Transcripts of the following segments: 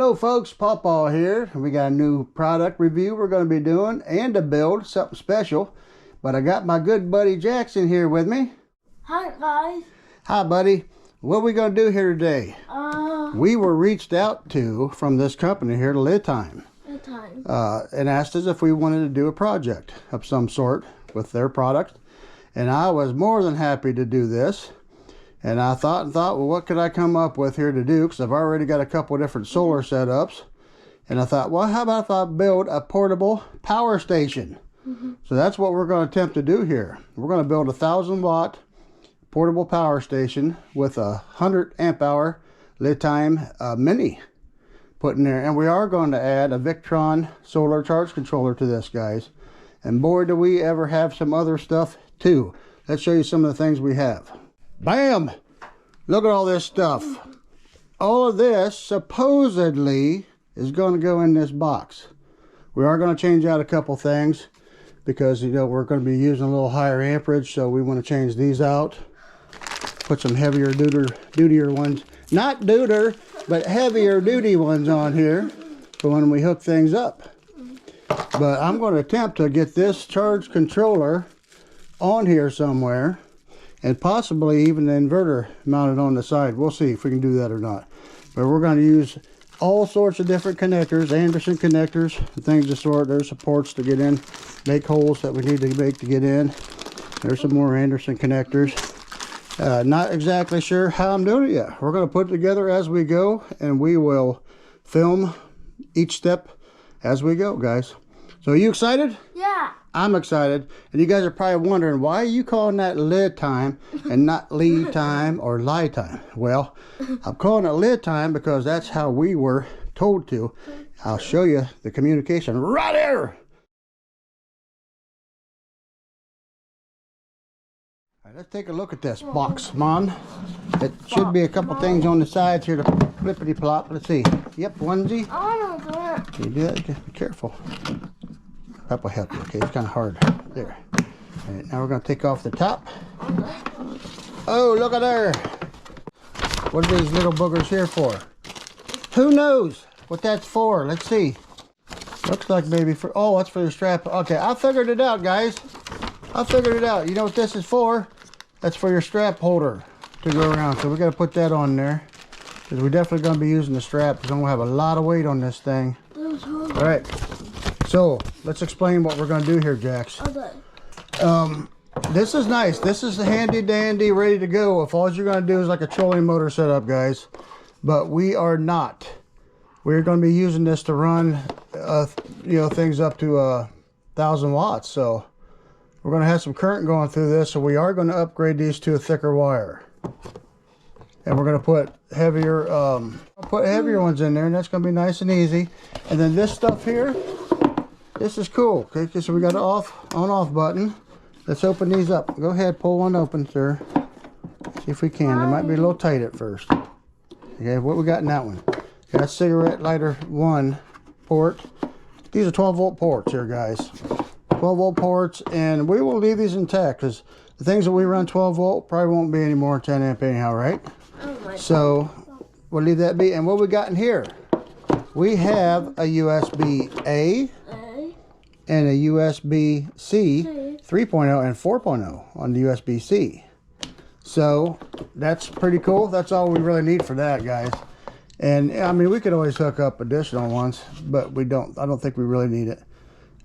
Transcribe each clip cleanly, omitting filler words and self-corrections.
Hello folks, Pawpaw here. We got a new product review we're going to be doing and a build, something special. But I got my good buddy Jackson here with me. Hi guys. Hi buddy. What are we going to do here today? We were reached out to from this company here, LiTime. And asked us if we wanted to do a project of some sort with their product. And I was more than happy to do this. And I thought, well, what could I come up with here to do? Because I've already got a couple of different solar setups. And I thought, well, how about if I build a portable power station? So that's what we're going to attempt to do here. We're going to build a 1,000-watt portable power station with a 100 amp hour LiTime mini put in there. And we are going to add a Victron solar charge controller to this, guys. And boy, do we ever have some other stuff too. Let's show you some of the things we have. Bam! Look at all this stuff. All of this supposedly is going to go in this box. We are going to change out a couple things because, you know, we're going to be using a little higher amperage, so we want to change these out. Put some heavier dutier ones. Not duder, but heavier duty ones on here for when we hook things up. But I'm going to attempt to get this charge controller on here somewhere. And possibly even the inverter mounted on the side. We'll see if we can do that or not. But we're going to use all sorts of different connectors, Anderson connectors, things of sort. There's supports to get in, make holes that we need to make to get in. There's some more Anderson connectors. Not exactly sure how I'm doing it yet. We're going to put it together as we go, and we will film each step as we go, guys. So are you excited? Yeah. I'm excited, and you guys are probably wondering, why are you calling that LiTime and not LiTime or LiTime? Well, I'm calling it LiTime because that's how we were told to. I'll show you the communication right here. All right, let's take a look at this box, Mom. It should be a couple things on the sides here to flippity plop. Let's see. Yep, onesie. Oh no, God. Can you do that? Just be careful. That will help you. Okay, it's kind of hard. There. All right, now we're going to take off the top. Oh, look at there. What are these little boogers here for? Who knows what that's for? Let's see. Looks like maybe for... Oh, that's for the strap. Okay, I figured it out, guys. I figured it out. You know what this is for? That's for your strap holder to go around. So we got to put that on there. Because we're definitely going to be using the strap. Because I'm going to have a lot of weight on this thing. All right. So, let's explain what we're going to do here, Jax. Okay. This is nice. This is handy dandy, ready to go. If all you're going to do is like a trolling motor setup, guys. But we are not. We're going to be using this to run, you know, things up to 1,000 watts. So, we're going to have some current going through this. So, we are going to upgrade these to a thicker wire. And we're going to put heavier, ones in there. And that's going to be nice and easy. And then this stuff here. This is cool. Okay, so we got an on-off button. Let's open these up. Go ahead, pull one open, sir. See if we can. It might be a little tight at first. Okay, what we got in that one? Got cigarette lighter 1 port. These are 12-volt ports here, guys. 12-volt ports, and we will leave these intact because the things that we run 12-volt probably won't be any more than 10 amp anyhow, right? So we'll leave that be. And what we got in here? We have a USB-A. And a USB-C 3.0 and 4.0 on the USB-C. So that's pretty cool. That's all we really need for that, guys. And I mean, we could always hook up additional ones, but we don't. I don't think we really need it.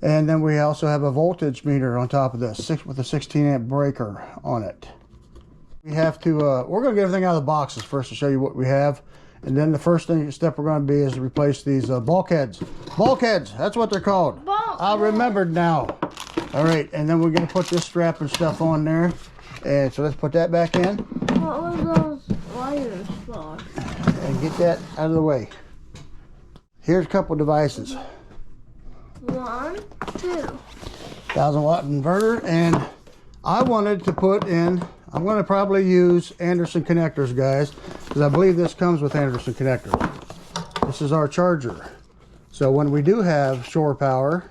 And then we also have a voltage meter on top of this, with a 16 amp breaker on it. We have to. We're going to get everything out of the boxes first to show you what we have. And then the first step we're going to be is to replace these bulkheads. Bulkheads, that's what they're called. I remembered now. All right, and then we're going to put this strap and stuff on there. And so let's put that back in. What were those wires for? And get that out of the way. Here's a couple devices. 1, 2. 1,000-watt inverter. And I wanted to put in... I'm going to probably use Anderson connectors, guys, because I believe this comes with Anderson connectors. This is our charger. So when we do have shore power,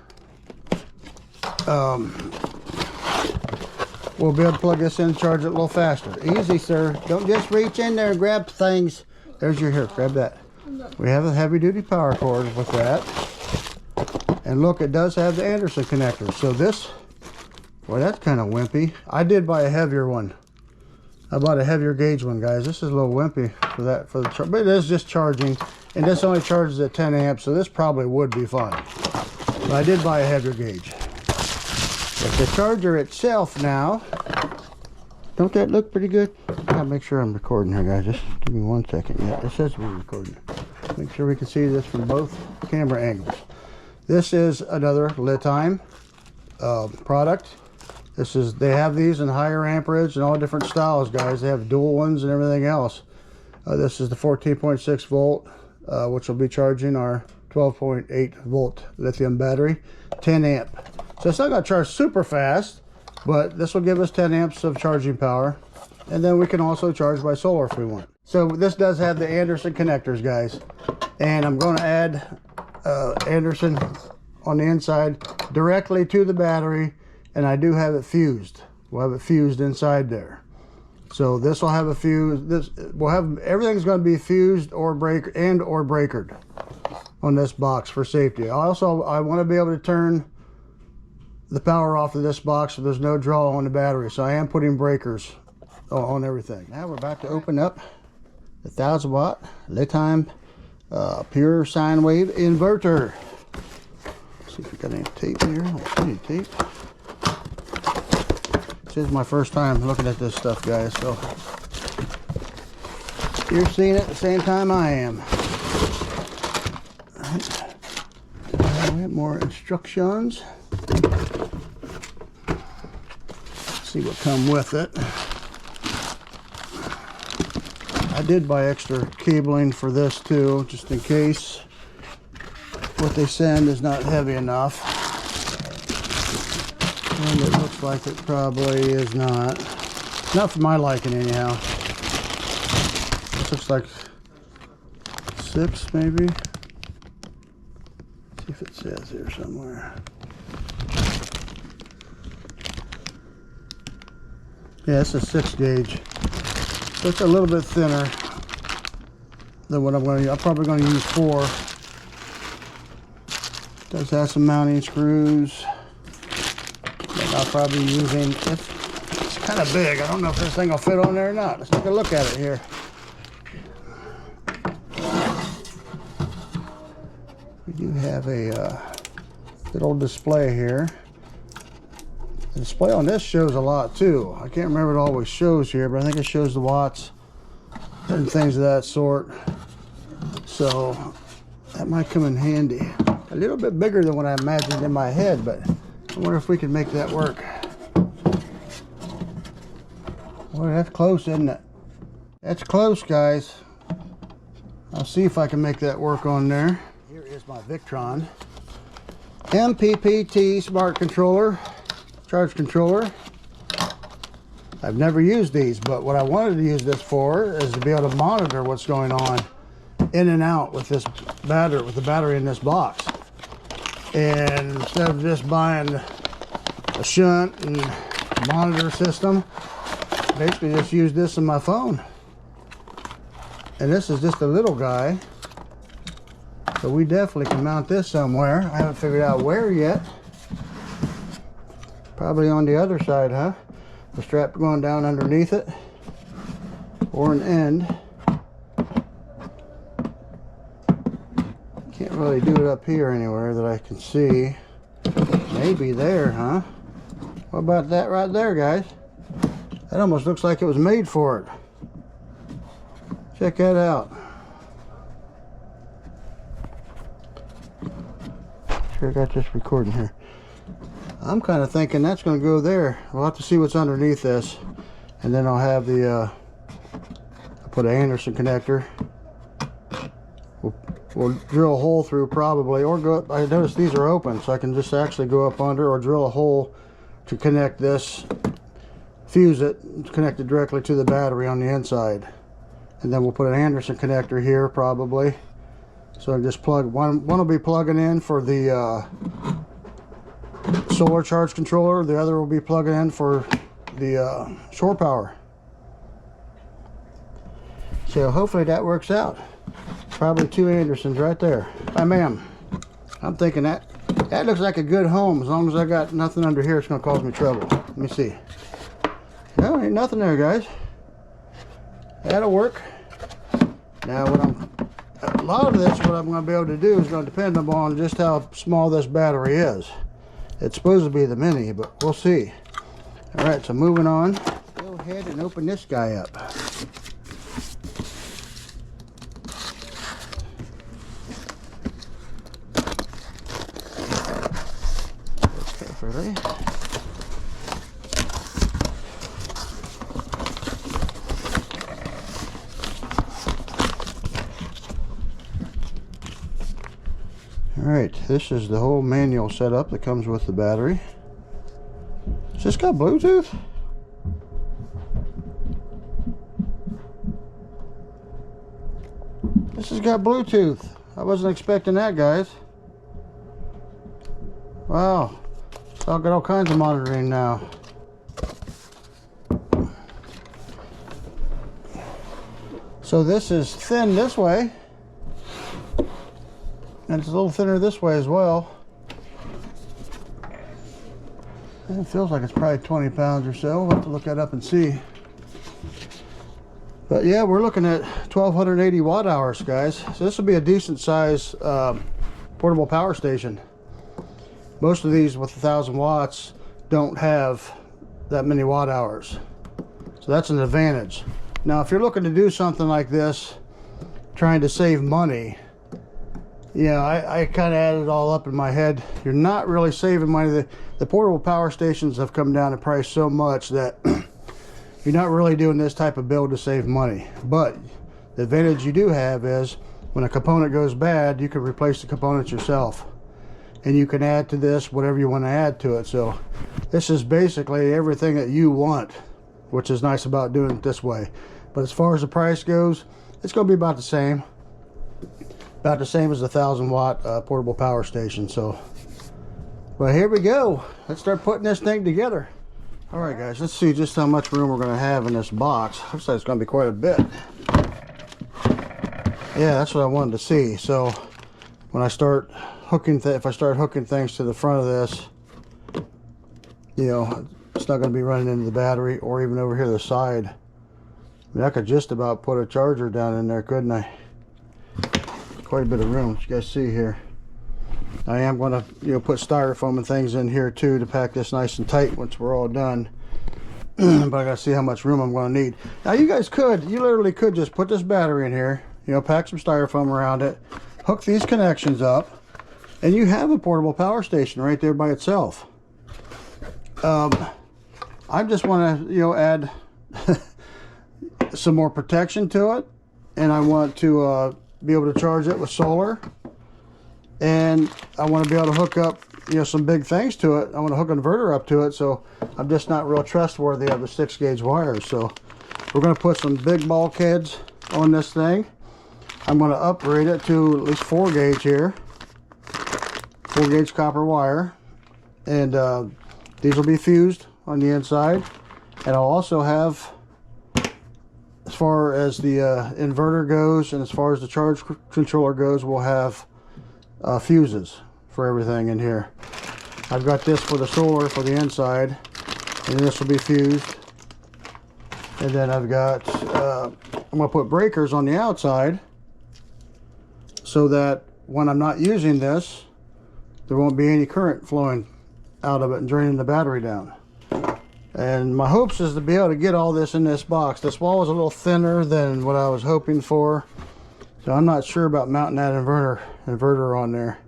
we'll be able to plug this in and charge it a little faster. Easy, sir. Don't just reach in there and grab things. There's your here. Grab that. We have a heavy duty power cord with that. And look, it does have the Anderson connector. So this, boy, that's kind of wimpy. I did buy a heavier one. I bought a heavier gauge one, guys. This is a little wimpy for that, but it is just charging. And this only charges at 10 amps, so this probably would be fine. But I did buy a heavier gauge. But the charger itself now, don't that look pretty good? I gotta make sure I'm recording here, guys. Just give me 1 second. Yeah, it says we're recording. Make sure we can see this from both camera angles. This is another LiTime product. They have these in higher amperage and all different styles, guys. They have dual ones and everything else. This is the 14.6 volt, which will be charging our 12.8 volt lithium battery, 10 amp. So it's not going to charge super fast, but this will give us 10 amps of charging power. And then we can also charge by solar if we want. So this does have the Anderson connectors, guys. And I'm going to add Anderson on the inside directly to the battery, and I do have it fused. We'll have it fused inside there. So this will have a fuse. This will have everything's going to be fused or breakered on this box for safety. I want to be able to turn the power off of this box so there's no draw on the battery. So I am putting breakers on everything. Now we're about to open up the 1000 watt LiTime pure sine wave inverter. Let's see if we got any tape here. I don't see any tape. This is my first time looking at this stuff, guys, so you're seeing it at the same time I am. All right. We have more instructions. Let's see what come with it. I did buy extra cabling for this too, just in case what they send is not heavy enough. And it looks like it probably is not. Not for my liking anyhow. This looks like 6 maybe. Let's see if it says here somewhere. Yeah, it's a 6 gauge. So it's a little bit thinner than what I'm going to use. I'm probably going to use 4. It does have some mounting screws. And I'll probably be using, it's kind of big. I don't know if this thing will fit on there or not. Let's take a look at it here. We do have a little display here. The display on this shows a lot too. I can't remember it always shows here, but I think it shows the watts and things of that sort. So that might come in handy. A little bit bigger than what I imagined in my head, but I wonder if we can make that work. Well, that's close, isn't it? That's close, guys. I'll see if I can make that work on there. Here is my Victron MPPT smart controller. Charge controller. I've never used these, but what I wanted to use this for is to be able to monitor what's going on in and out with this battery, with the battery in this box. And instead of just buying a shunt and monitor system, basically just use this in my phone. And this is just a little guy, so we definitely can mount this somewhere. I haven't figured out where yet. Probably on the other side, huh? The strap going down underneath it, or an end. Can't really do it up here anywhere that I can see. Maybe there, huh? What about that right there, guys? That almost looks like it was made for it. Check that out. Sure got this recording here. I'm kind of thinking that's going to go there. We'll have to see what's underneath this, and then I'll have the I'll put an Anderson connector. We'll drill a hole through probably, or go up. I noticed these are open, so I can just actually go up under or drill a hole to connect this, fuse it, connect it directly to the battery on the inside. And then we'll put an Anderson connector here probably. So I just plug one will be plugging in for the solar charge controller. The other will be plugging in for the shore power. So hopefully that works out. Probably 2 Andersons right there. Hi, ma'am. I'm thinking that looks like a good home. As long as I got nothing under here, it's going to cause me trouble. Let me see. No, ain't nothing there, guys. That'll work. Now, a lot of this, what I'm going to be able to do is going to depend upon just how small this battery is. It's supposed to be the mini, but we'll see. All right, so moving on. Go ahead and open this guy up. Carefully. Alright, this is the whole manual setup that comes with the battery. Has this got Bluetooth? This has got Bluetooth. I wasn't expecting that, guys. Wow. So I'll get all kinds of monitoring now. So this is thin this way. And it's a little thinner this way as well. And it feels like it's probably 20 pounds or so. We'll have to look that up and see. But yeah, we're looking at 1280 watt hours, guys. So this will be a decent size portable power station. Most of these with 1,000 watts don't have that many watt hours. So that's an advantage. Now, if you're looking to do something like this, trying to save money, yeah, I kind of added it all up in my head. You're not really saving money. The portable power stations have come down in price so much that you're not really doing this type of build to save money. But the advantage you do have is when a component goes bad, you can replace the components yourself. And you can add to this whatever you want to add to it. So this is basically everything that you want, which is nice about doing it this way. But as far as the price goes, it's going to be about the same. About the same as a 1,000 watt portable power station. So, well, here we go. Let's start putting this thing together. All right, guys, let's see just how much room we're going to have in this box. Looks like it's going to be quite a bit. Yeah, that's what I wanted to see. So when I start hooking, if I start hooking things to the front of this, you know, it's not going to be running into the battery or even over here to the side. I mean, I could just about put a charger down in there, couldn't I? Quite a bit of room, as you guys see here. I am going to, you know, put styrofoam and things in here too to pack this nice and tight once we're all done. But I gotta see how much room I'm going to need. Now, you literally could just put this battery in here, you know, pack some styrofoam around it, hook these connections up, and you have a portable power station right there by itself. I just want to, you know, add some more protection to it, and I want to be able to charge it with solar, and I want to be able to hook up, you know, some big things to it. I want to hook an inverter up to it, so I'm just not real trustworthy of the 6-gauge wires. So we're going to put some big bulkheads on this thing. I'm going to upgrade it to at least 4-gauge here, 4-gauge copper wire, and these will be fused on the inside. And I'll also have, as far as the inverter goes and as far as the charge controller goes, we'll have fuses for everything in here. I've got this for the solar for the inside, and this will be fused. And then I've got, I'm going to put breakers on the outside so that when I'm not using this, there won't be any current flowing out of it and draining the battery down. And my hopes is to be able to get all this in this box. This wall is a little thinner than what I was hoping for, so I'm not sure about mounting that inverter on there.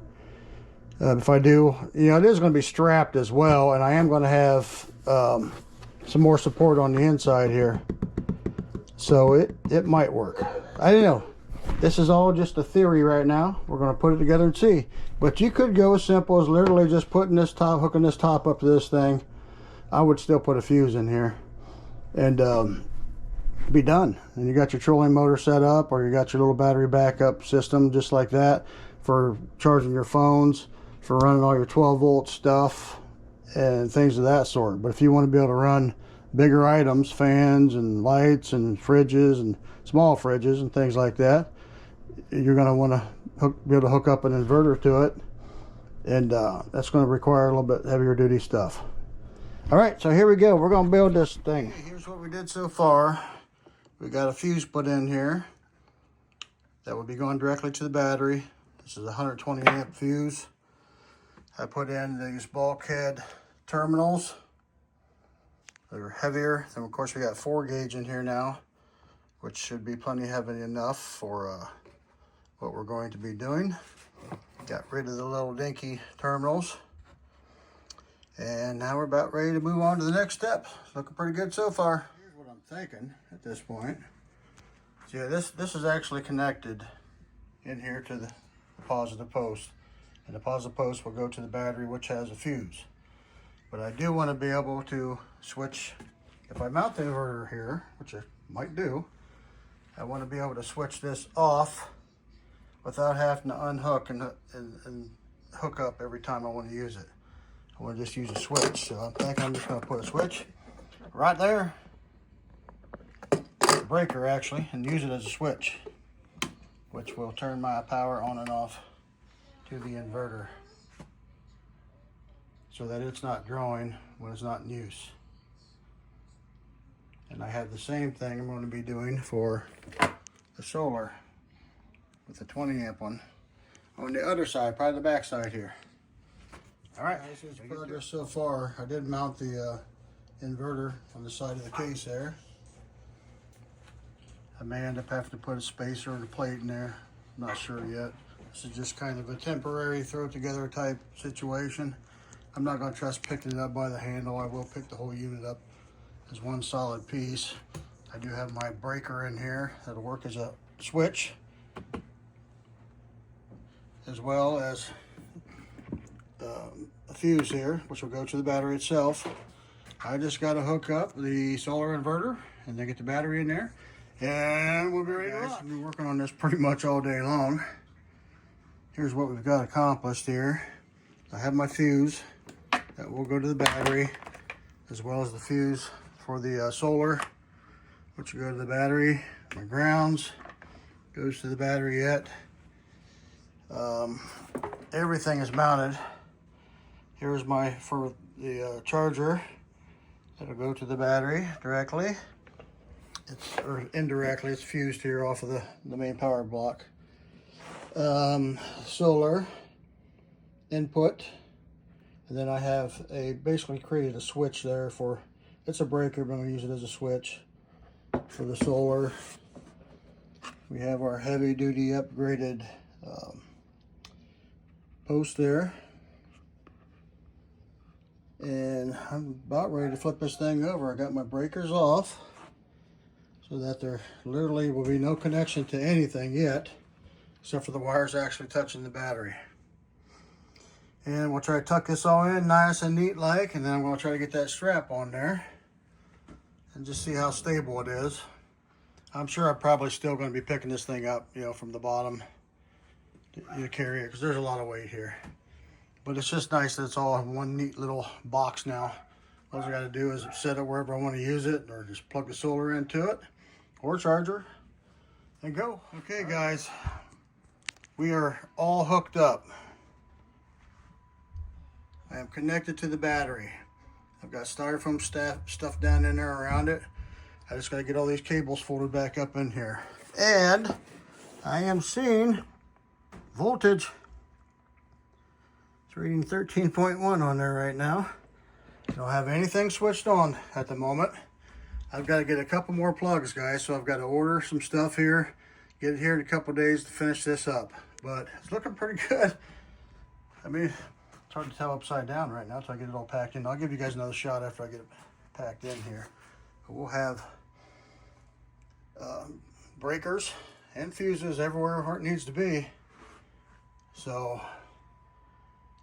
If I do, you know, it is going to be strapped as well, and I am going to have some more support on the inside here, so it might work. I don't know. This is all just a theory right now. We're going to put it together and see. But you could go as simple as literally just putting this top, hooking this top up to this thing. I would still put a fuse in here and be done. And you got your trolling motor set up, or you got your little battery backup system just like that for charging your phones, for running all your 12-volt stuff and things of that sort. But if you want to be able to run bigger items, fans and lights and fridges and small fridges and things like that, you're going to want to be able to hook up an inverter to it, and that's going to require a little bit heavier duty stuff. All right, so here we go. We're going to build this thing. Okay, here's what we did so far. We got a fuse put in here that will be going directly to the battery. This is a 120 amp fuse. I put in these bulkhead terminals. They're heavier. Then of course we got 4 gauge in here now, which should be plenty heavy enough for what we're going to be doing. Got rid of the little dinky terminals. And now we're about ready to move on to the next step. It's looking pretty good so far. Here's what I'm thinking at this point. So yeah, this is actually connected in here to the positive post. And the positive post will go to the battery, which has a fuse. But I do want to be able to switch, if I mount the inverter here, which I might do, I want to be able to switch this off without having to unhook and hook up every time I want to use it. I want to just use a switch. So I think I'm just going to put a switch right there, a breaker actually, and use it as a switch, which will turn my power on and off to the inverter so that it's not drawing when it's not in use. And I have the same thing I'm going to be doing for the solar with the 20 amp one on the other side, probably the back side here. All right, this is progress so far. I did mount the inverter on the side of the case there. I may end up having to put a spacer and a plate in there. I'm not sure yet. This is just kind of a temporary throw together type situation. I'm not going to trust picking it up by the handle. I will pick the whole unit up as one solid piece. I do have my breaker in here that'll work as a switch, as well as a fuse here, which will go to the battery itself. I just got to hook up the solar inverter and then get the battery in there, and we'll be ready to rock. I've been working on this pretty much all day long. Here's what we've got accomplished here. I have my fuse that will go to the battery, as well as the fuse for the solar, which will go to the battery. My grounds goes to the battery yet. Everything is mounted. Here's my, for the charger, that'll go to the battery directly. Or indirectly, it's fused here off of the main power block. Solar input, and then I have basically created a switch there for, it's a breaker, but I'm going to use it as a switch for the solar. We have our heavy duty upgraded post there, and I'm about ready to flip this thing over. I got my breakers off so that there literally will be no connection to anything yet, except for the wires actually touching the battery. And we'll try to tuck this all in nice and neat like, and then I'm going to try to get that strap on there and just see how stable it is. I'm sure I'm probably still going to be picking this thing up, you know, from the bottom to carry it, because there's a lot of weight here. But it's just nice that it's all in one neat little box now. All I got to do is set it wherever I want to use it, or just plug the solar into it, or charger, and go. Okay guys, we are all hooked up. I am connected to the battery. I've got styrofoam stuff down in there around it. I just got to get all these cables folded back up in here. And I am seeing voltage. It's reading 13.1 on there right now. I don't have anything switched on at the moment. I've got to get a couple more plugs, guys, so I've got to order some stuff here, get it here in a couple days to finish this up. But it's looking pretty good. I mean, it's hard to tell upside down right now until I get it all packed in. I'll give you guys another shot after I get it packed in here. But we'll have breakers and fuses everywhere where it needs to be. So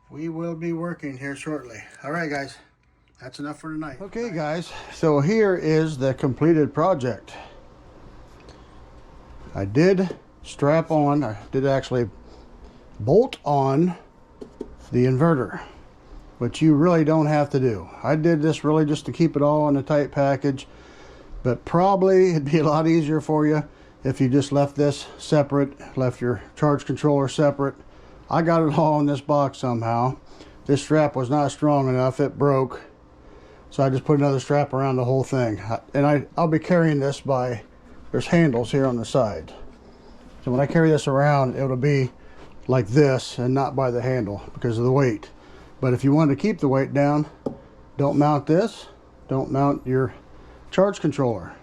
we will be working here shortly. All right, guys, that's enough for tonight. Okay, guys, so here is the completed project. I did strap on, I did actually bolt on the inverter, which you really don't have to do. I did this really just to keep it all in a tight package, but probably it'd be a lot easier for you if you just left this separate, left your charge controller separate. I got it all in this box somehow. This strap was not strong enough, it broke. So I just put another strap around the whole thing. And I'll be carrying this by, there's handles here on the side. So when I carry this around, it'll be like this and not by the handle because of the weight. But if you want to keep the weight down, don't mount this. Don't mount your charge controller.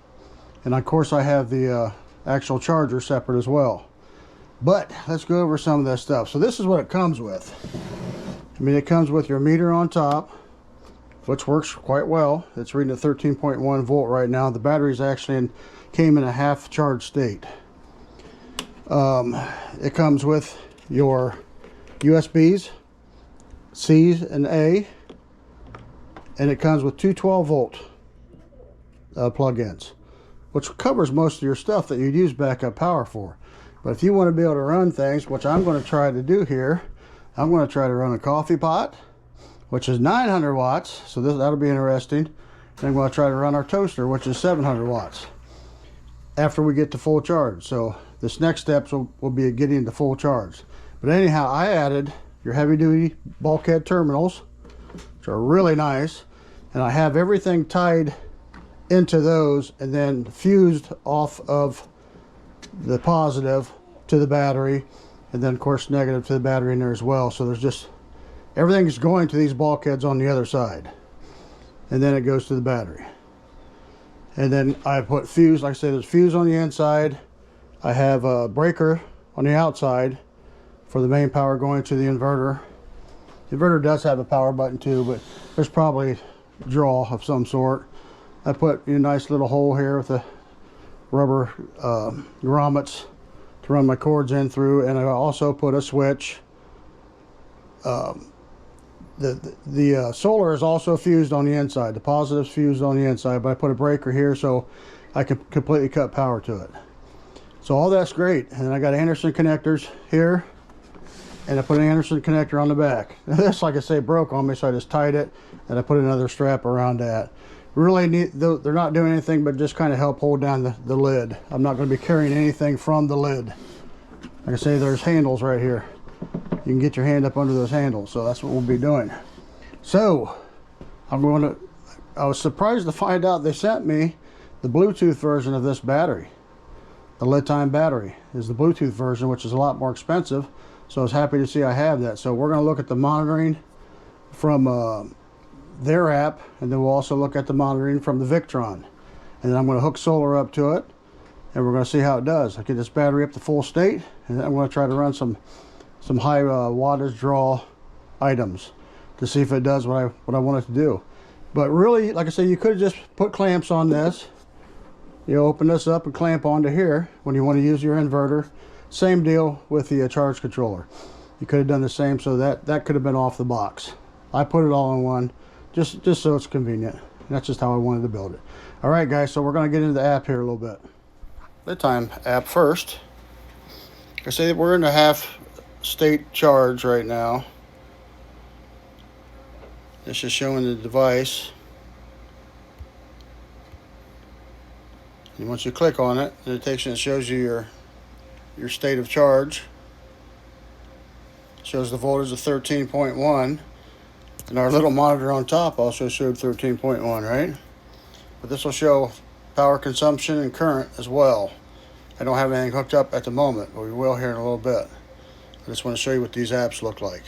And of course I have the actual charger separate as well. But let's go over some of this stuff. So this is what it comes with. I mean, it comes with your meter on top, which works quite well. It's reading a 13.1 volt right now. The battery's actually came in a half charge state. It comes with your USBs, C and A, and it comes with two 12-volt plug-ins, which covers most of your stuff that you'd use backup power for. But if you want to be able to run things, which I'm going to try to do here, I'm going to try to run a coffee pot, which is 900 watts, so that'll be interesting. And I'm going to try to run our toaster, which is 700 watts, after we get to full charge. So this next steps will be getting to full charge. But anyhow, I added your heavy-duty bulkhead terminals, which are really nice, and I have everything tied into those and then fused off of the positive to the battery, and then of course negative to the battery in there as well. So there's just everything's going to these bulkheads on the other side, and then it goes to the battery. And then I put fuse, like I said, there's fuse on the inside. I have a breaker on the outside for the main power going to the inverter. The inverter does have a power button too, but there's probably draw of some sort. I put a nice little hole here with the rubber grommets to run my cords in through, and I also put a switch. The solar is also fused on the inside. The positive's fused on the inside, but I put a breaker here so I can completely cut power to it. So all that's great. And then I got Anderson connectors here, and I put an Anderson connector on the back. This, like I say, broke on me, so I just tied it, and I put another strap around that. Really neat. They're not doing anything but just kind of help hold down the lid. I'm not going to be carrying anything from the lid. Like I say, there's handles right here. You can get your hand up under those handles, so that's what we'll be doing. So I was surprised to find out they sent me the Bluetooth version of this battery. The LiTime battery is the Bluetooth version, which is a lot more expensive, so I was happy to see I have that. So we're going to look at the monitoring from their app, and then we'll also look at the monitoring from the Victron. And then I'm going to hook solar up to it, and we're going to see how it does. I get this battery up to full state, and then I'm going to try to run some high wattage draw items to see if it does what I want it to do. But really, like I said, you could have just put clamps on this. You open this up and clamp onto here when you want to use your inverter. Same deal with the charge controller. You could have done the same, so that could have been off the box. I put it all in one, just so it's convenient. That's just how I wanted to build it. All right, guys, so we're going to get into the app here a little bit. LiTime app first. I say we're in a half state charge right now. This is showing the device. And once you click on it, it takes and it shows you your state of charge. It shows the voltage of 13.1. And our little monitor on top also showed 13.1, right? But this will show power consumption and current as well. I don't have anything hooked up at the moment, but we will here in a little bit. I just want to show you what these apps look like.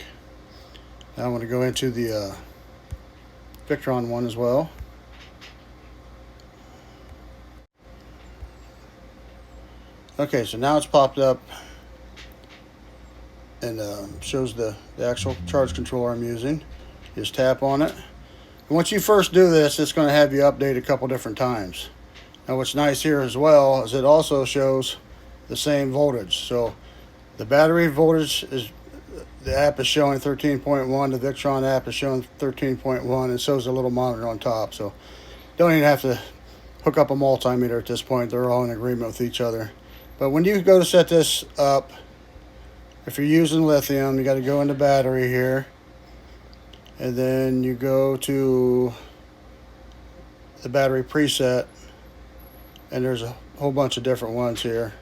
Now I'm going to go into the Victron one as well. Okay, so now it's popped up and shows the actual charge controller I'm using. Just tap on it. And once you first do this, it's going to have you update a couple different times. Now what's nice here as well is it also shows the same voltage. So the battery voltage is, the app is showing 13.1, the Victron app is showing 13.1, and so is the little monitor on top. So don't even have to hook up a multimeter at this point. They're all in agreement with each other. But when you go to set this up, if you're using lithium, you got to go into battery here, and then you go to the battery preset, and there's a whole bunch of different ones here.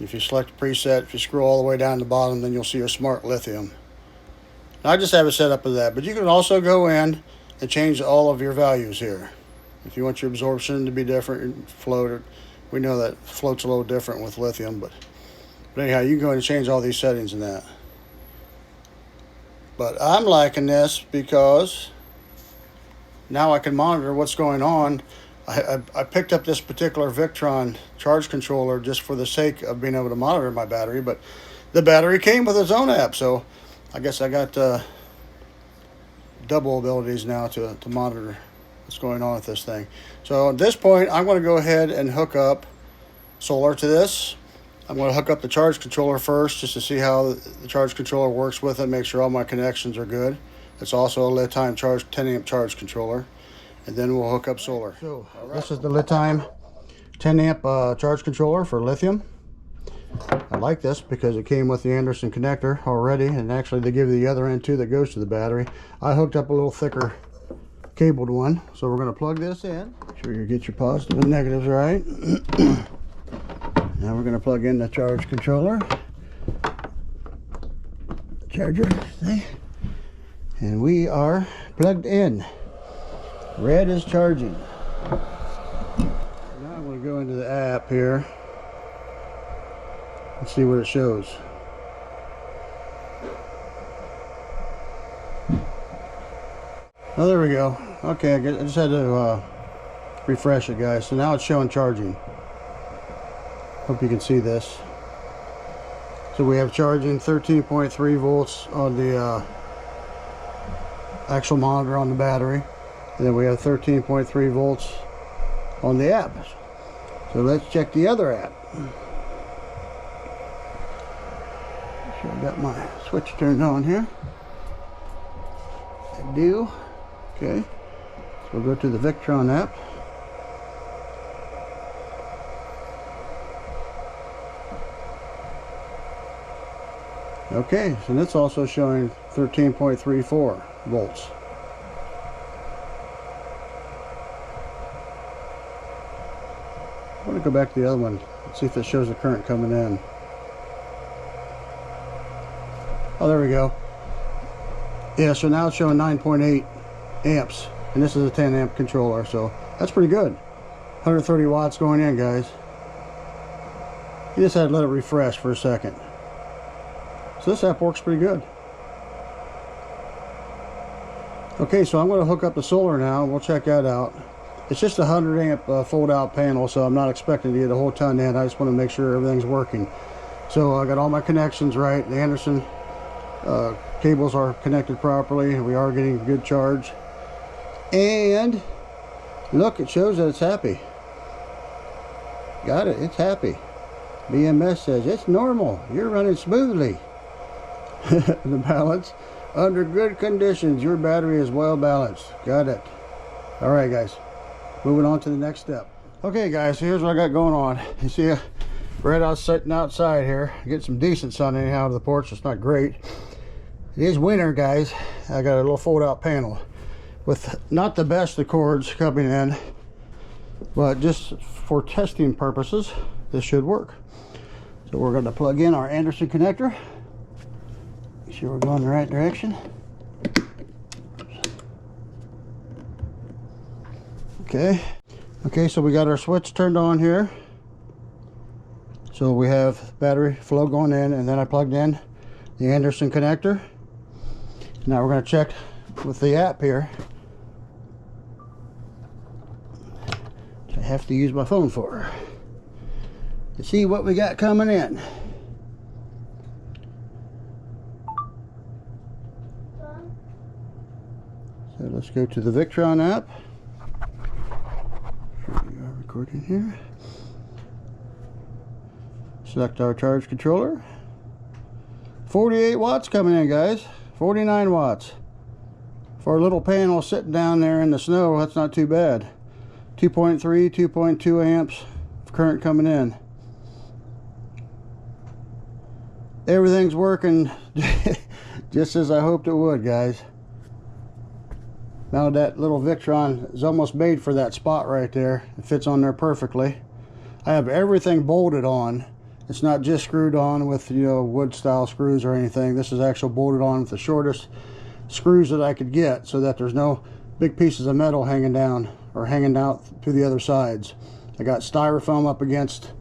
If you select the preset, if you scroll all the way down to the bottom, then you'll see your smart lithium. Now, I just have it set up as that, but you can also go in and change all of your values here. If you want your absorption to be different, float, we know that float's a little different with lithium, but anyhow, you can go in and change all these settings in that. But I'm liking this because now I can monitor what's going on. I picked up this particular Victron charge controller just for the sake of being able to monitor my battery, but the battery came with its own app, so I guess I got double abilities now to monitor what's going on with this thing. So at this point, I'm going to go ahead and hook up solar to this. I'm going to hook up the charge controller first just to see how the charge controller works with it, make sure all my connections are good. It's also a LiTime 10 amp charge controller. And then we'll hook up solar. So this is the LiTime 10 amp charge controller for lithium. I like this because it came with the Anderson connector already, and actually they give you the other end too that goes to the battery. I hooked up a little thicker cabled one, so we're going to plug this in. Make sure you get your positives and negatives right. Now we're going to plug in the charge controller, charger thing, and we are plugged in. Red is charging. Now I'm going to go into the app here and see what it shows. Oh, there we go. Okay, I just had to refresh it, guys. So now it's showing charging. Hope you can see this. So we have charging 13.3 volts on the actual monitor on the battery. And then we have 13.3 volts on the app. So let's check the other app. Make sure I got my switch turned on here. I do. Okay. So we'll go to the Victron app. Okay, so that's also showing 13.34 volts. I want to go back to the other one. Let's see if it shows the current coming in. Oh, there we go. Yeah, so now it's showing 9.8 amps, and this is a 10 amp controller, so that's pretty good. 130 watts going in, guys. You just had to let it refresh for a second. So this app works pretty good. Okay, so I'm going to hook up the solar now, and we'll check that out. It's just a 100 amp fold out panel, so I'm not expecting to get a whole ton in. I just want to make sure everything's working. So I got all my connections right. The Anderson cables are connected properly. We are getting good charge. And look, it shows that it's happy. Got it, it's happy. BMS says it's normal. You're running smoothly. The balance. Under good conditions, your battery is well balanced. Got it. All right, guys. Moving on to the next step. Okay, guys, here's what I got going on. You see, right out sitting outside here, get some decent sun anyhow out of the porch. It's not great. It is winter, guys. I got a little fold-out panel with not the best of cords coming in, but just for testing purposes, this should work. So we're going to plug in our Anderson connector. Make sure we're going the right direction. Okay, so we got our switch turned on here. So we have battery flow going in, and then I plugged in the Anderson connector. Now we're going to check with the app here. I have to use my phone for to see what we got coming in. So let's go to the Victron app. We are recording here. Select our charge controller. 48 watts coming in, guys. 49 watts. For a little panel sitting down there in the snow, that's not too bad. 2.3, 2.2 amps of current coming in. Everything's working just as I hoped it would, guys. Now that little Victron is almost made for that spot right there. It fits on there perfectly. I have everything bolted on It's not just screwed on with, you know, wood style screws or anything. This is actually bolted on with the shortest screws that I could get, so that there's no big pieces of metal hanging down or hanging out to the other sides. I got styrofoam up against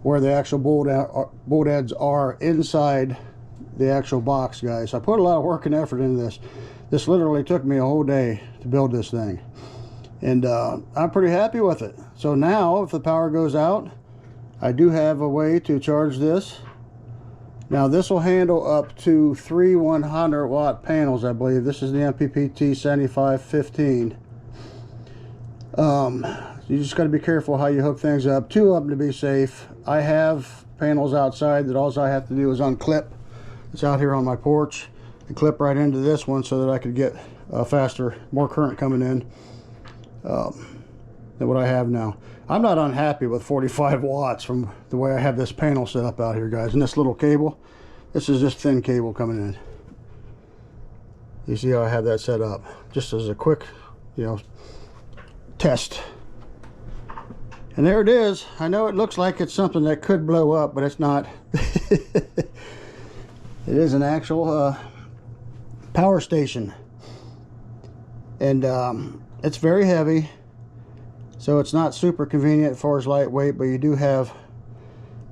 where the actual bolt heads are inside the actual box, guys. I put a lot of work and effort into this. This literally took me a whole day to build this thing, and I'm pretty happy with it. So now if the power goes out, I do have a way to charge this. Now this will handle up to 3 100-watt panels, I believe. This is the MPPT 7515. You just got to be careful how you hook things up. 2 of them to be safe. I have panels outside that all I have to do is unclip. It's out here on my porch and clip right into this one so that I could get faster, more current coming in than what I have now. I'm not unhappy with 45 watts from the way I have this panel set up out here, guys. And this little cable, this is just thin cable coming in. You see how I have that set up? Just as a quick, you know, test. And there it is. I know it looks like it's something that could blow up, but it's not. It is an actual power station. And it's very heavy. So it's not super convenient as far as lightweight, but you do have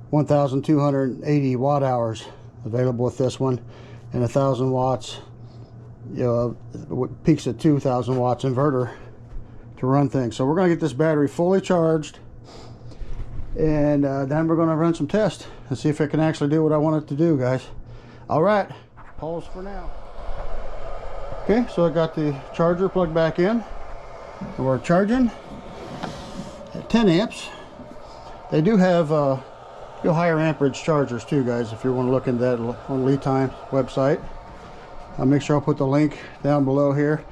1,280 watt hours available with this one, and 1,000 watts, you know, peaks at 2,000 watts inverter to run things. So we're going to get this battery fully charged, and then we're going to run some tests and see if it can actually do what I want it to do, guys. All right, pause for now. Okay, so I got the charger plugged back in, and we're charging at 10 amps. They do have higher amperage chargers too, guys, if you want to look into that on LiTime website. I'll make sure I'll put the link down below here.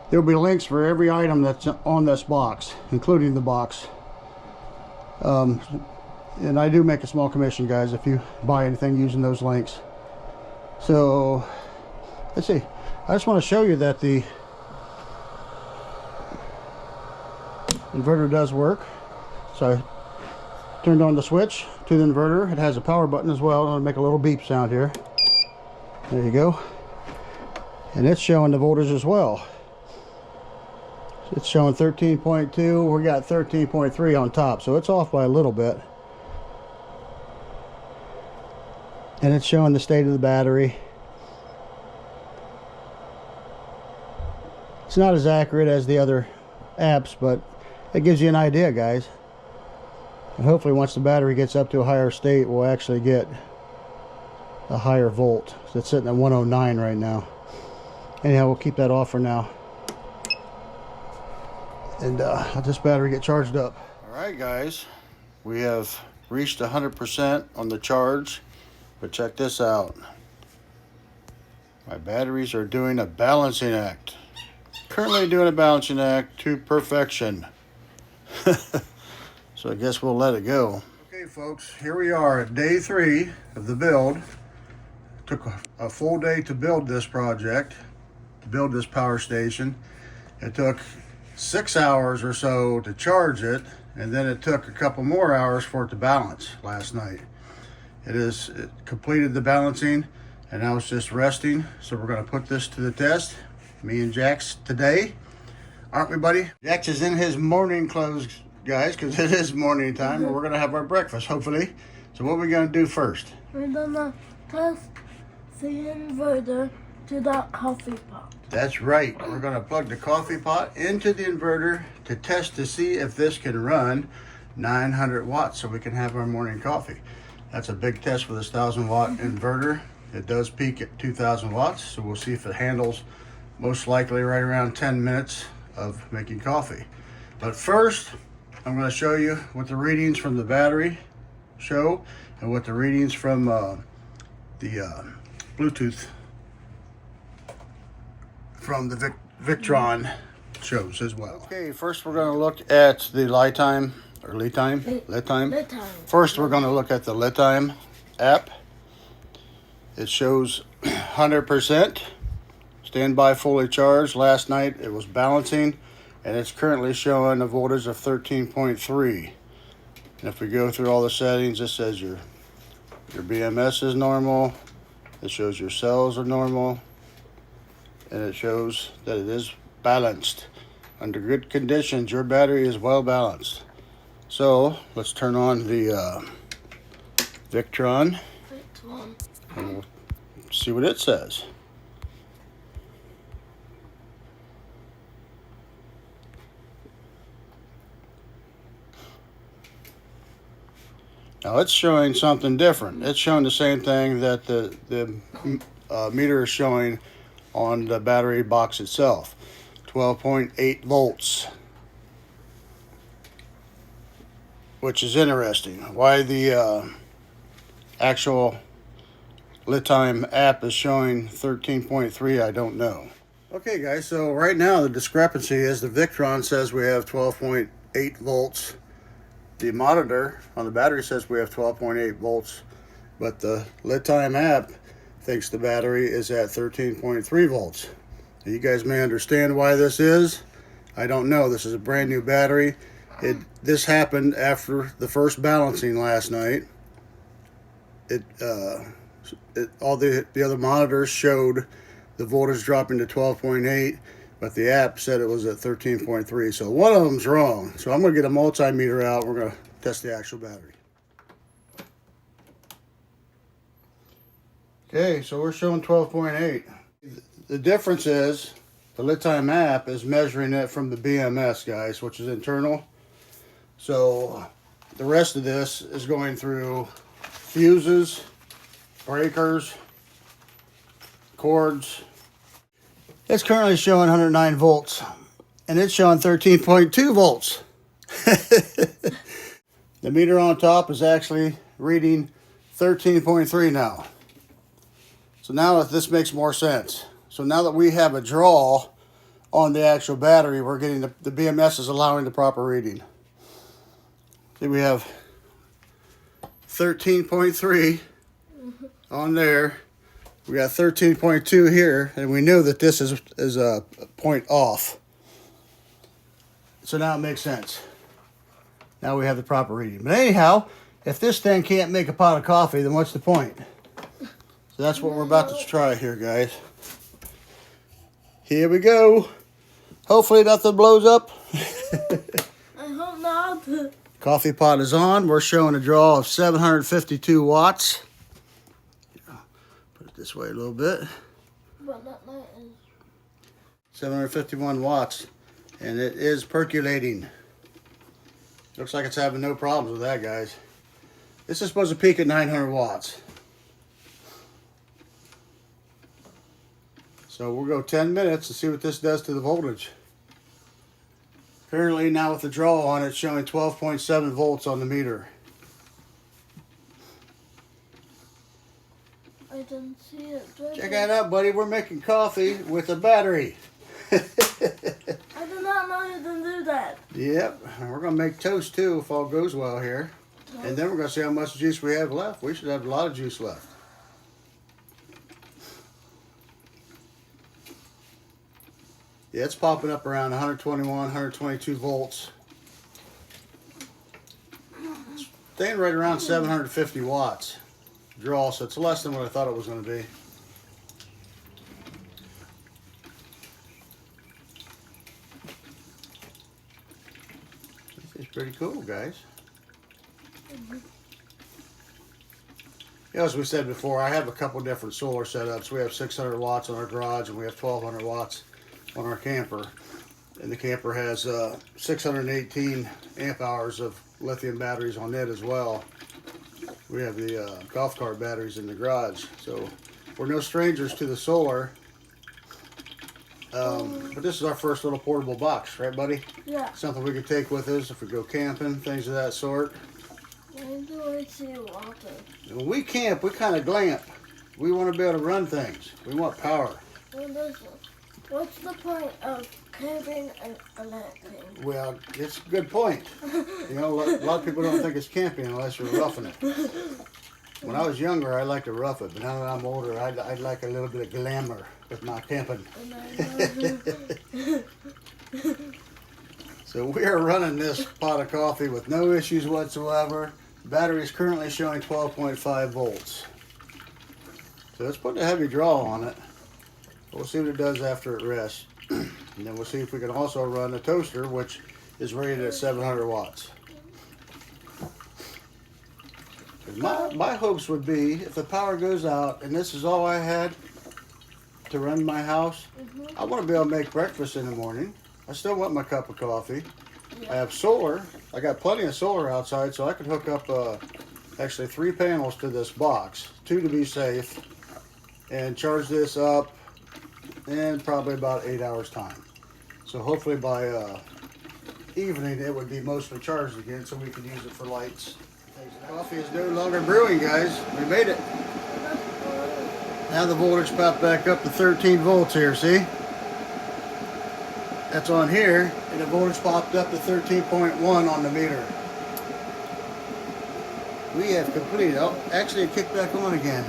There'll be links for every item that's on this box, including the box. And I do make a small commission, guys, if you buy anything using those links. So let's see. I just want to show you that the inverter does work. So I turned on the switch to the inverter. It has a power button as well. I'll make a little beep sound here. There you go. And it's showing the voltage as well. It's showing 13.2. We got 13.3 on top, so it's off by a little bit. And it's showing the state of the battery. It's not as accurate as the other apps, but it gives you an idea, guys. And hopefully once the battery gets up to a higher state, we'll actually get a higher volt. So it's sitting at 109 right now. Anyhow, we'll keep that off for now. And let this battery get charged up. All right, guys. We have reached 100% on the charge. But check this out. My batteries are doing a balancing act. Currently doing a balancing act to perfection. So I guess we'll let it go. Okay, folks, here we are at day 3 of the build. Took a full day to build this project, to build this power station. It took 6 hours or so to charge it, and then it took a couple more hours for it to balance last night. It completed the balancing, and now it's just resting. So we're going to put this to the test, me and Jax today, aren't we, buddy? Jax is in his morning clothes, guys, because it is morning time, and we're going to have our breakfast, hopefully. So what are we going to do first? We're going to test the inverter to that coffee pot. That's right. We're going to plug the coffee pot into the inverter to test to see if this can run 900 watts so we can have our morning coffee. That's a big test for this 1,000-watt inverter. It does peak at 2,000 watts, so we'll see if it handles most likely right around 10 minutes of making coffee. But first, I'm going to show you what the readings from the battery show and what the readings from the Bluetooth from the Victron shows as well. Okay, first we're going to look at the LiTime. Or LiTime. First, we're going to look at the LiTime app. It shows 100%. Standby fully charged. Last night it was balancing, and it's currently showing a voltage of 13.3. And if we go through all the settings, it says your Your BMS is normal. It shows your cells are normal. And it shows that it is balanced. Under good conditions, your battery is well balanced. So let's turn on the Victron and we'll see what it says. Now it's showing something different. It's showing the same thing that the meter is showing on the battery box itself. 12.8 volts. Which is interesting. Why the actual LiTime app is showing 13.3, I don't know. Okay guys, so right now the discrepancy is the Victron says we have 12.8 volts. The monitor on the battery says we have 12.8 volts, but the LiTime app thinks the battery is at 13.3 volts. You guys may understand why this is. I don't know. This is a brand new battery. This happened after the first balancing last night. All the other monitors showed the voltage dropping to 12.8, but the app said it was at 13.3. So one of them's wrong. So I'm going to get a multimeter out. We're going to test the actual battery. Okay, so we're showing 12.8. The difference is the LiTime app is measuring it from the BMS, guys, which is internal. So the rest of this is going through fuses, breakers, cords. It's currently showing 109 volts, and it's showing 13.2 volts. The meter on top is actually reading 13.3 now. So now this makes more sense. So now that we have a draw on the actual battery, we're getting the BMS is allowing the proper reading. See, we have 13.3 on there. We got 13.2 here, and we knew that this is a point off. So now it makes sense. Now we have the proper reading. But anyhow, if this thing can't make a pot of coffee, then what's the point? So that's what we're about to try here, guys. Here we go. Hopefully nothing blows up. I hope not. Coffee pot is on. We're showing a draw of 752 watts. Put it this way a little bit. But that light is 751 watts. And it is percolating. Looks like it's having no problems with that, guys. This is supposed to peak at 900 watts. So we'll go 10 minutes to see what this does to the voltage. Currently now with the draw on, it's showing 12.7 volts on the meter. I didn't see it. Check that out, buddy. We're making coffee with a battery. I did not know you can do that. Yep. And we're going to make toast too if all goes well here. And then we're going to see how much juice we have left. We should have a lot of juice left. Yeah, it's popping up around 121, 122 volts. It's staying right around 750 watts draw, so it's less than what I thought it was going to be. This is pretty cool, guys. Yeah, as we said before, I have a couple different solar setups. We have 600 watts on our garage, and we have 1200 watts on our camper. And the camper has 618 amp hours of lithium batteries on it as well. We have the golf cart batteries in the garage. So we're no strangers to the solar. But this is our first little portable box, right, buddy? Yeah. Something we could take with us if we go camping, things of that sort. When do I see water? When we camp, we kind of glamp. We want to be able to run things. We want power. What's the point of camping and electing? Well, it's a good point. You know, a lot of people don't think it's camping unless you're roughing it. When I was younger, I liked to rough it, but now that I'm older, I'd like a little bit of glamour with my camping. So we are running this pot of coffee with no issues whatsoever. The battery is currently showing 12.5 volts. So let's put a heavy draw on it. We'll see what it does after it rests. And then we'll see if we can also run the toaster, which is rated at 700 watts. My hopes would be, if the power goes out and this is all I had to run my house, I want to be able to make breakfast in the morning. I still want my cup of coffee. I have solar. I got plenty of solar outside, so I could hook up actually 3 panels to this box, 2 to be safe, and charge this up in probably about 8 hours time. So hopefully by evening it would be mostly charged again, so we could use it for lights. Coffee is no longer brewing, guys. We made it. Now the voltage popped back up to 13 volts here, see? That's on here, and the voltage popped up to 13.1 on the meter. We have completed. Oh, actually it kicked back on again.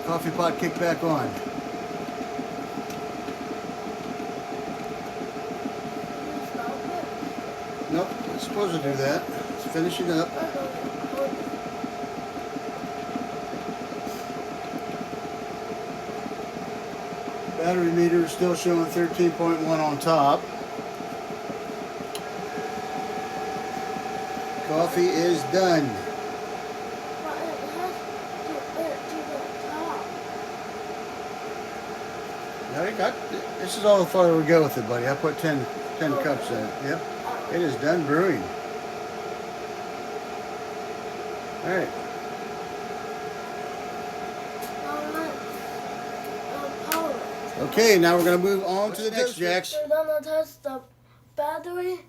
Coffee pot kicked back on. Nope, it's supposed to do that. It's finishing up. Battery meter is still showing 13.1 on top. Coffee is done. Now you got, this is all the farther we go with it, buddy. I put 10 cups in it. Yep. It is done brewing. All right. Okay, now we're going to move on to the next, Jax. We're going to test the battery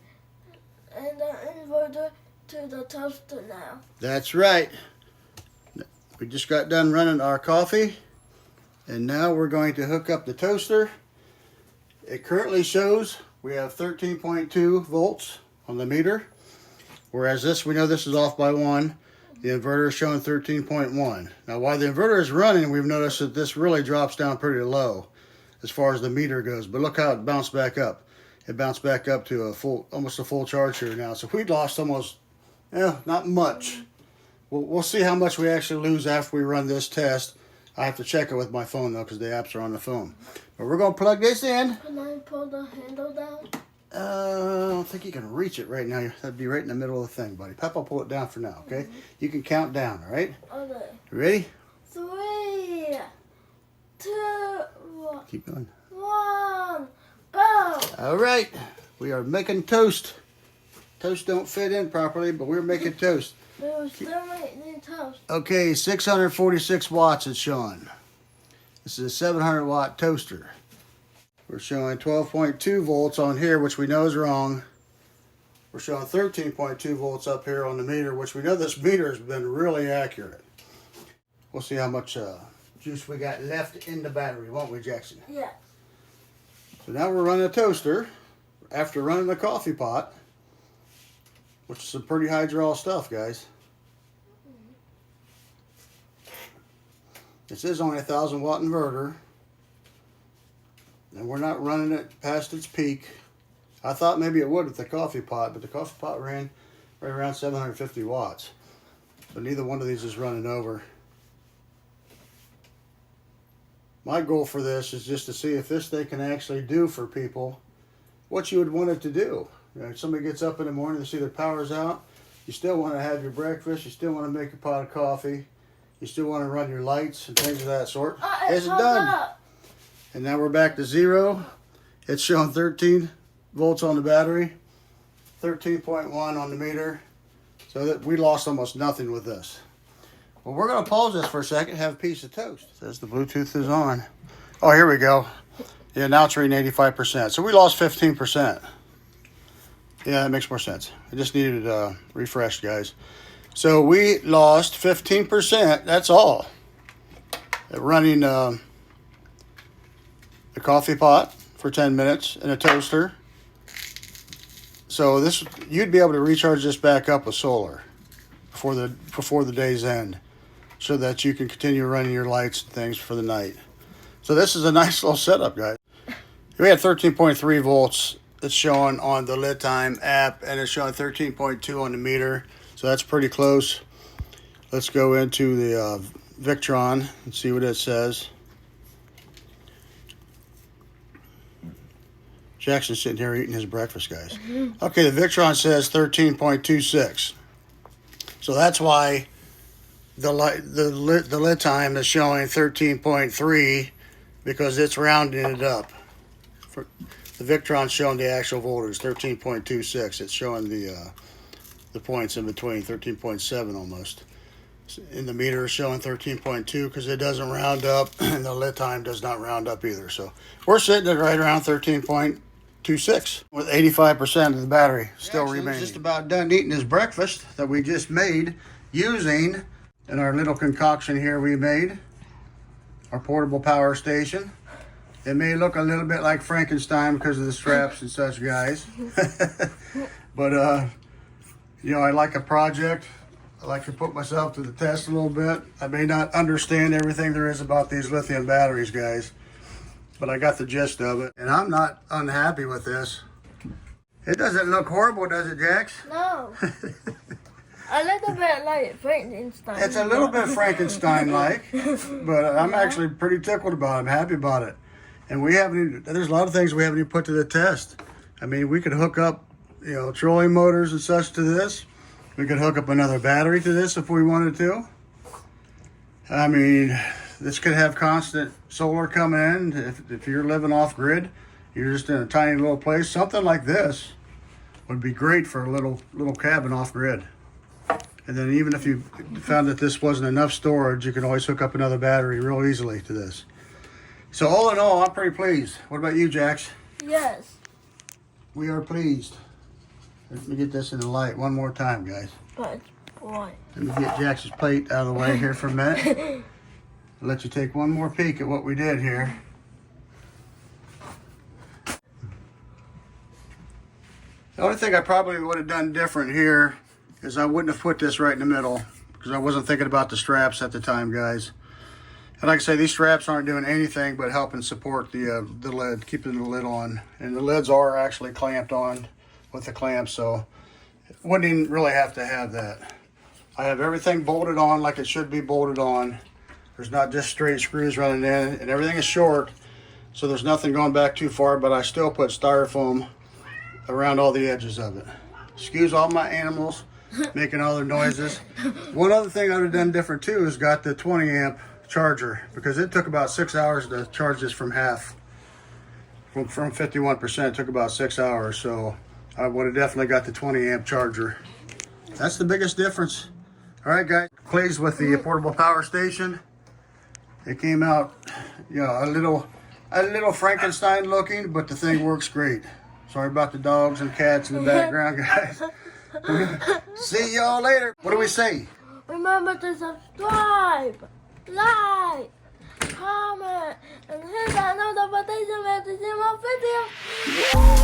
and the inverter to the toaster now. That's right. We just got done running our coffee, and now we're going to hook up the toaster. It currently shows we have 13.2 volts on the meter, whereas this, we know this is off by 1. The inverter is showing 13.1. Now while the inverter is running, we've noticed that this really drops down pretty low as far as the meter goes, but look how it bounced back up. It bounced back up to a full, almost a full charge here now. So we lost almost, not much. We'll see how much we actually lose after we run this test. I have to check it with my phone though, because the apps are on the phone. But we're gonna plug this in. Can I pull the handle down? I don't think you can reach it right now. That'd be right in the middle of the thing, buddy. Pep, I'll pull it down for now, okay? You can count down, all right? Okay. You ready? 3, 2, Keep going. 1, go! All right, we are making toast. Toast don't fit in properly, but we're making toast. We're still making toast. Okay, 646 watts it's showing. This is a 700 watt toaster. We're showing 12.2 volts on here, which we know is wrong. We're showing 13.2 volts up here on the meter, which we know this meter has been really accurate. We'll see how much juice we got left in the battery, won't we, Jackson? Yeah. So now we're running a toaster after running the coffee pot, which is some pretty high draw stuff, guys. This is only a 1,000 watt inverter, and we're not running it past its peak. I thought maybe it would with the coffee pot, but the coffee pot ran right around 750 watts. But neither one of these is running over. My goal for this is just to see if this thing can actually do for people what you would want it to do. You know, if somebody gets up in the morning to see their power's out, you still want to have your breakfast, you still want to make a pot of coffee, you still want to run your lights and things of that sort. It's done. Up. And now we're back to 0. It's showing 13 volts on the battery, 13.1 on the meter, so that we lost almost nothing with this. Well, we're going to pause this for a second, have a piece of toast. It says the Bluetooth is on. Oh, here we go. Yeah, now it's reading 85%. So we lost 15%. Yeah, that makes more sense. I just needed it refreshed, guys. So we lost 15%, that's all. Running the coffee pot for 10 minutes and a toaster. So this, you'd be able to recharge this back up with solar before the day's end, so that you can continue running your lights and things for the night. So this is a nice little setup, guys. We had 13.3 volts. It's showing on the LiTime app, and it's showing 13.2 on the meter. So that's pretty close. Let's go into the Victron and see what it says. Jackson's sitting here eating his breakfast, guys. Okay, the Victron says 13.26. So that's why the LiTime is showing 13.3, because it's rounding it up. The Victron's showing the actual voltage, 13.26. It's showing the points in between, 13.7 almost. In the meter is showing 13.2 because it doesn't round up, and the LiTime does not round up either. So we're sitting at right around 13.26 with 85% of the battery still remaining. Just about done eating his breakfast that we just made using, in our little concoction here we made, our portable power station. It may look a little bit like Frankenstein because of the straps and such, guys. But, you know, I like a project. I like to put myself to the test a little bit. I may not understand everything there is about these lithium batteries, guys, but I got the gist of it. And I'm not unhappy with this. It doesn't look horrible, does it, Jax? No. A little bit like Frankenstein. It's a little bit Frankenstein-like, but I'm actually pretty tickled about it. I'm happy about it. And we haven't, there's a lot of things we haven't even put to the test. I mean, we could hook up, you know, trolling motors and such to this. We could hook up another battery to this if we wanted to. I mean, this could have constant solar coming in. If you're living off grid, you're just in a tiny little place, something like this would be great for a little cabin off grid. And then even if you found that this wasn't enough storage, you can always hook up another battery real easily to this. So all in all, I'm pretty pleased. What about you, Jax? Yes. We are pleased. Let me get this in the light one more time, guys. But why? Let me get Jax's plate out of the way here for a minute. I'll let you take one more peek at what we did here. The only thing I probably would have done different here is I wouldn't have put this right in the middle, because I wasn't thinking about the straps at the time, guys. And like I say, these straps aren't doing anything but helping support the lid, keeping the lid on. And the lids are actually clamped on with the clamps, so wouldn't even really have to have that. I have everything bolted on like it should be bolted on. There's not just straight screws running in, and everything is short, so there's nothing going back too far, but I still put styrofoam around all the edges of it. Excuse all my animals making all their noises. One other thing I would have done different too is got the 20 amp charger, because it took about 6 hours to charge this from half. From 51%, it took about 6 hours, so I would have definitely got the 20 amp charger. That's the biggest difference. All right, guys, pleased with the portable power station. It came out, you know, a little Frankenstein looking, but the thing works great. Sorry about the dogs and cats in the background, guys. See y'all later. What do we say? Remember to subscribe, like, comment, and hit that notification bell to see more videos.